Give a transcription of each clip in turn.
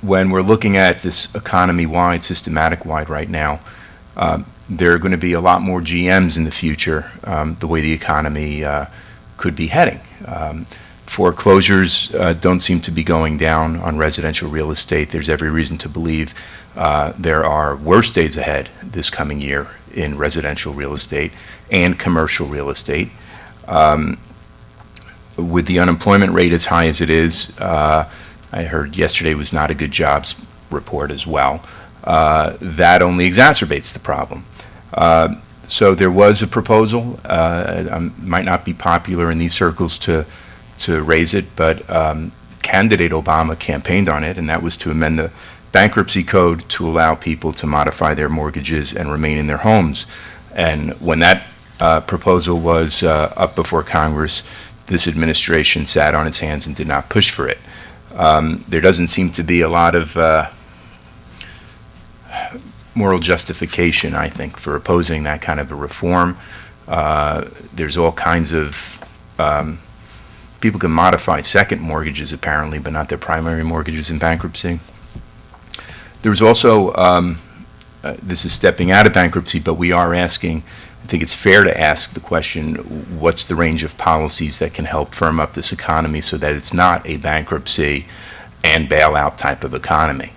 when we're looking at this economy-wide, systematic-wide right now, there are going to be a lot more GMs in the future, the way the economy could be heading. Foreclosures don't seem to be going down on residential real estate. There's every reason to believe there are worse days ahead this coming year in residential real estate and commercial real estate. With the unemployment rate as high as it is, I heard yesterday was not a good jobs report as well. That only exacerbates the problem. So there was a proposal, might not be popular in these circles to raise it, but candidate Obama campaigned on it, and that was to amend the bankruptcy code to allow people to modify their mortgages and remain in their homes. And when that proposal was up before Congress, this administration sat on its hands and did not push for it. There doesn't seem to be a lot of moral justification, I think, for opposing that kind of a reform. There's all kinds of people can modify second mortgages apparently, but not their primary mortgages in bankruptcy. There's also, this is stepping out of bankruptcy, but we are asking, I think it's fair to ask the question, what's the range of policies that can help firm up this economy so that it's not a bankruptcy and bailout type of economy?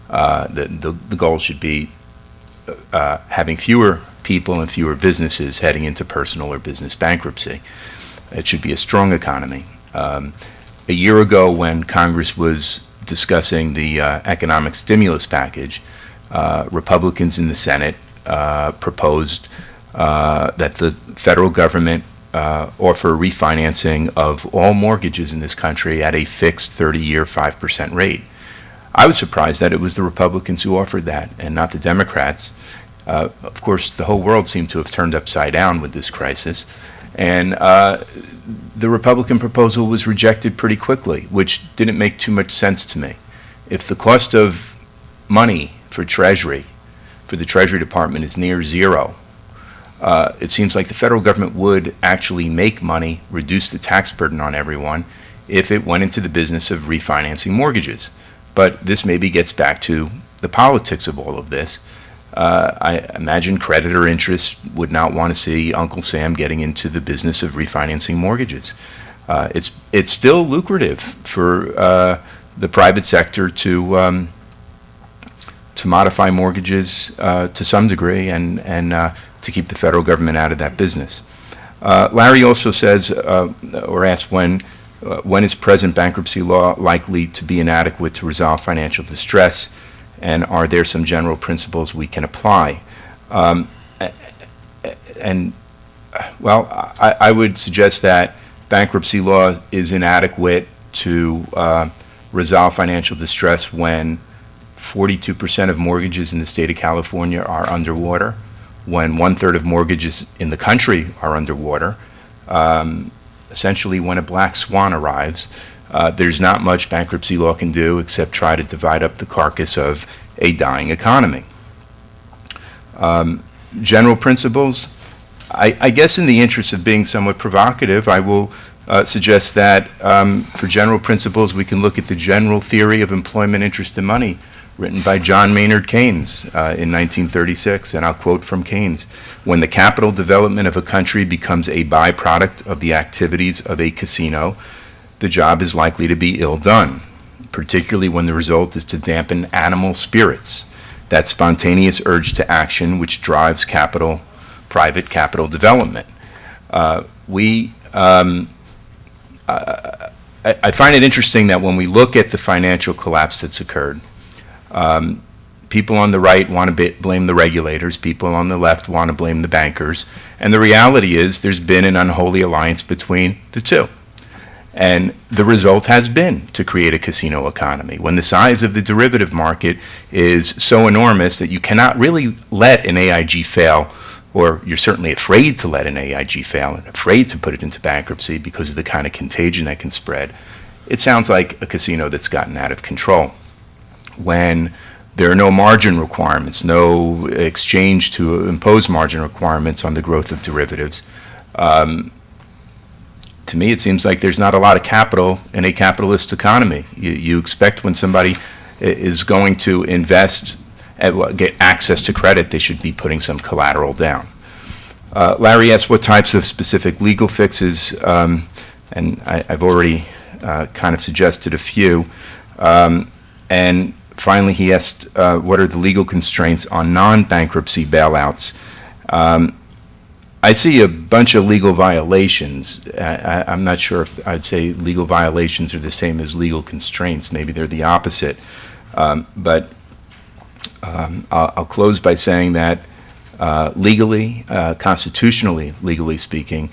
The goal should be having fewer people and fewer businesses heading into personal or business bankruptcy. It should be a strong economy. A year ago, when Congress was discussing the economic stimulus package, Republicans in the Senate proposed that the federal government offer refinancing of all mortgages in this country at a fixed 30-year 5% rate. I was surprised that it was the Republicans who offered that and not the Democrats. Of course, the whole world seemed to have turned upside down with this crisis, and the Republican proposal was rejected pretty quickly, which didn't make too much sense to me. If the cost of money for Treasury, for the Treasury Department, is near zero, it seems like the federal government would actually make money, reduce the tax burden on everyone, if it went into the business of refinancing mortgages. But this maybe gets back to the politics of all of this. I imagine creditor interests would not want to see Uncle Sam getting into the business of refinancing mortgages. It's still lucrative for the private sector to modify mortgages to some degree and to keep the federal government out of that business. Larry also says, or asks, when is present bankruptcy law likely to be inadequate to resolve financial distress, and are there some general principles we can apply? I would suggest that bankruptcy law is inadequate to resolve financial distress when 42% of mortgages in the state of California are underwater, when 1/3 of mortgages in the country are underwater. Essentially, when a black swan arrives, there's not much bankruptcy law can do except try to divide up the carcass of a dying economy. General principles, I guess in the interest of being somewhat provocative, I will suggest that for general principles we can look at the General Theory of Employment, Interest, and Money, written by John Maynard Keynes in 1936, and I'll quote from Keynes: "When the capital development of a country becomes a byproduct of the activities of a casino, the job is likely to be ill done, particularly when the result is to dampen animal spirits, that spontaneous urge to action which drives private capital development." I find it interesting that when we look at the financial collapse that's occurred, people on the right want to blame the regulators, people on the left want to blame the bankers, and the reality is there's been an unholy alliance between the two. And the result has been to create a casino economy. When the size of the derivative market is so enormous that you cannot really let an AIG fail, or you're certainly afraid to let an AIG fail and afraid to put it into bankruptcy because of the kind of contagion that can spread, it sounds like a casino that's gotten out of control. When there are no margin requirements, no exchange to impose margin requirements on the growth of derivatives, to me, it seems like there's not a lot of capital in a capitalist economy. You expect when somebody is going to invest, get access to credit, they should be putting some collateral down. Larry asked what types of specific legal fixes, and I've already kind of suggested a few. And finally, he asked what are the legal constraints on non-bankruptcy bailouts. I see a bunch of legal violations. I'm not sure if I'd say legal violations are the same as legal constraints. Maybe they're the opposite. But I'll close by saying that legally, constitutionally, legally speaking,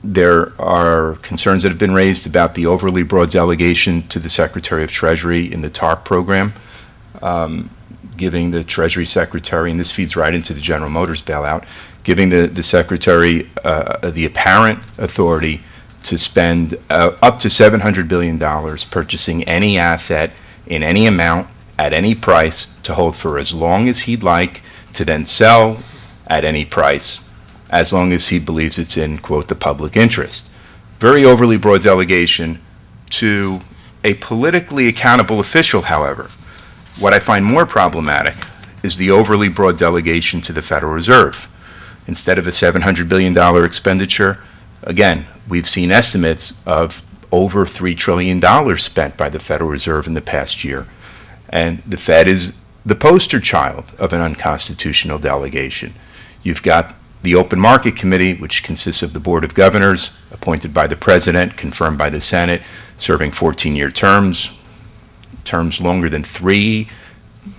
there are concerns that have been raised about the overly broad delegation to the Secretary of Treasury in the TARP program, giving the Treasury Secretary, and this feeds right into the General Motors bailout, giving the Secretary the apparent authority to spend up to $700 billion purchasing any asset in any amount at any price to hold for as long as he'd like, to then sell at any price as long as he believes it's in, quote, the public interest. Very overly broad delegation to a politically accountable official, however. What I find more problematic is the overly broad delegation to the Federal Reserve. Instead of a $700 billion expenditure, again, we've seen estimates of over $3 trillion spent by the Federal Reserve in the past year. And the Fed is the poster child of an unconstitutional delegation. You've got the Open Market Committee, which consists of the Board of Governors, appointed by the President, confirmed by the Senate, serving 14-year terms longer than 3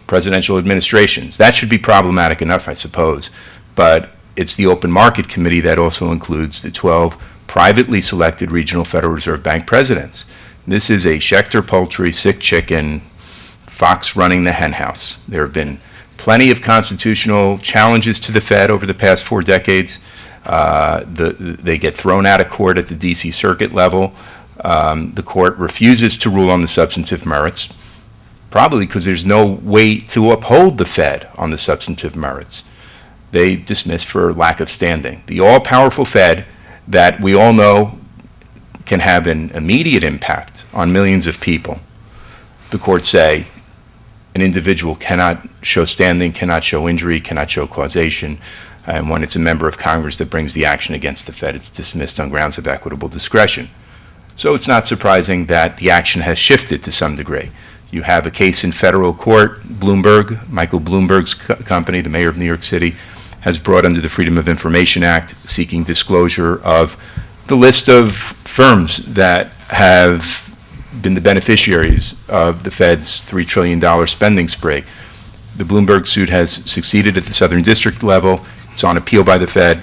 presidential administrations. That should be problematic enough, I suppose. But it's the Open Market Committee that also includes the 12 privately selected regional Federal Reserve Bank presidents. This is a Schechter poultry, sick chicken, fox running the hen house. There have been plenty of constitutional challenges to the Fed over the past 4 decades. They get thrown out of court at the D.C. Circuit level. The court refuses to rule on the substantive merits, probably because there's no way to uphold the Fed on the substantive merits. They dismiss for lack of standing. The all-powerful Fed that we all know can have an immediate impact on millions of people. The courts say an individual cannot show standing, cannot show injury, cannot show causation, and when it's a member of Congress that brings the action against the Fed, it's dismissed on grounds of equitable discretion. So it's not surprising that the action has shifted to some degree. You have a case in federal court, Bloomberg, Michael Bloomberg's company, the mayor of New York City, has brought under the Freedom of Information Act seeking disclosure of the list of firms that have been the beneficiaries of the Fed's $3 trillion spending spree. The Bloomberg suit has succeeded at the Southern District level. It's on appeal by the Fed,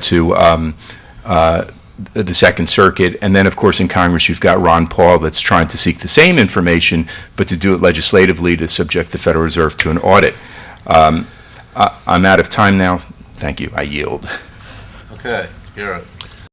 to the Second Circuit, and then, of course, in Congress, you've got Ron Paul that's trying to seek the same information, but to do it legislatively to subject the Federal Reserve to an audit. I'm out of time now. Thank you. I yield. Okay, Garett.